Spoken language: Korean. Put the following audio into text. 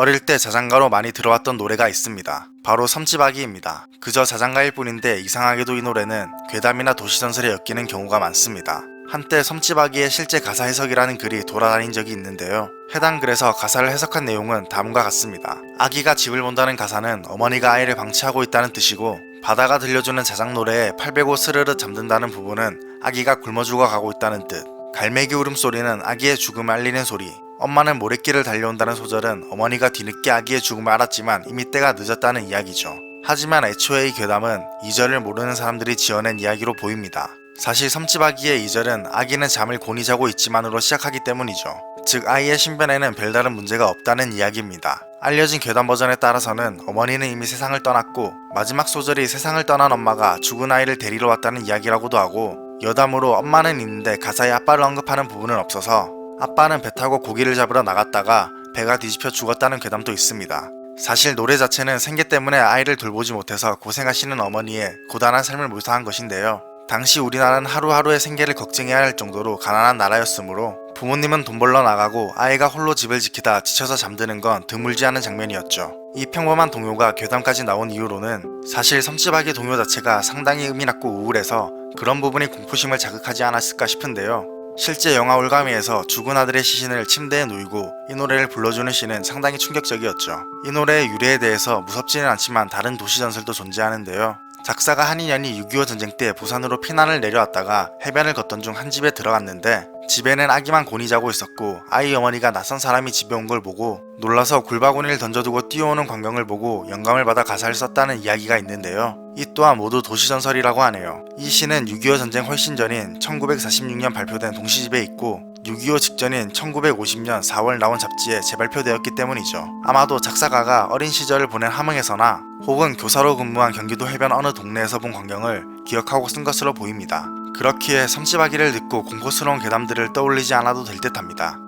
어릴 때 자장가로 많이 들어왔던 노래가 있습니다. 바로 섬지박이입니다. 그저 자장가일 뿐인데 이상하게도 이 노래는 괴담이나 도시전설에 엮이는 경우가 많습니다. 한때 섬지박이의 실제 가사 해석이라는 글이 돌아다닌 적이 있는데요. 해당 글에서 가사를 해석한 내용은 다음과 같습니다. 아기가 집을 본다는 가사는 어머니가 아이를 방치하고 있다는 뜻이고, 바다가 들려주는 자장 노래에 팔 베고 스르르 잠든다는 부분은 아기가 굶어 죽어가고 있다는 뜻, 갈매기 울음소리는 아기의 죽음을 알리는 소리, 엄마는 모래길을 달려온다는 소절은 어머니가 뒤늦게 아기의 죽음을 알았지만 이미 때가 늦었다는 이야기죠. 하지만 애초에 이 괴담은 2절을 모르는 사람들이 지어낸 이야기로 보입니다. 사실 섬지박이의 2절은 아기는 잠을 곤히 자고 있지만으로 시작하기 때문이죠. 즉 아이의 신변에는 별다른 문제가 없다는 이야기입니다. 알려진 괴담 버전에 따라서는 어머니는 이미 세상을 떠났고, 마지막 소절이 세상을 떠난 엄마가 죽은 아이를 데리러 왔다는 이야기라고도 하고, 여담으로 엄마는 있는데 가사에 아빠를 언급하는 부분은 없어서 아빠는 배 타고 고기를 잡으러 나갔다가 배가 뒤집혀 죽었다는 괴담도 있습니다. 사실 노래 자체는 생계 때문에 아이를 돌보지 못해서 고생하시는 어머니의 고단한 삶을 묘사한 것인데요. 당시 우리나라는 하루하루의 생계를 걱정해야 할 정도로 가난한 나라였으므로 부모님은 돈 벌러 나가고 아이가 홀로 집을 지키다 지쳐서 잠드는 건 드물지 않은 장면이었죠. 이 평범한 동요가 괴담까지 나온 이유로는 사실 섬지박이 동요 자체가 상당히 음이 낮고 우울해서 그런 부분이 공포심을 자극하지 않았을까 싶은데요. 실제 영화 올가미에서 죽은 아들의 시신을 침대에 누이고 이 노래를 불러주는 씬은 상당히 충격적이었죠. 이 노래의 유래에 대해서 무섭지는 않지만 다른 도시전설도 존재하는데요. 작사가 한인연이 6.25 전쟁 때 부산으로 피난을 내려왔다가 해변을 걷던 중 한 집에 들어갔는데, 집에는 아기만 곤히 자고 있었고 아이 어머니가 낯선 사람이 집에 온 걸 보고 놀라서 굴바구니를 던져두고 뛰어오는 광경을 보고 영감을 받아 가사를 썼다는 이야기가 있는데요. 이 또한 모두 도시전설이라고 하네요. 이 시는 6.25 전쟁 훨씬 전인 1946년 발표된 동시집에 있고 6.25 직전인 1950년 4월 나온 잡지에 재발표되었기 때문이죠. 아마도 작사가가 어린 시절을 보낸 함흥에서나 혹은 교사로 근무한 경기도 해변 어느 동네에서 본 광경을 기억하고 쓴 것으로 보입니다. 그렇기에 섬지박이를 듣고 공포스러운 괴담들을 떠올리지 않아도 될 듯합니다.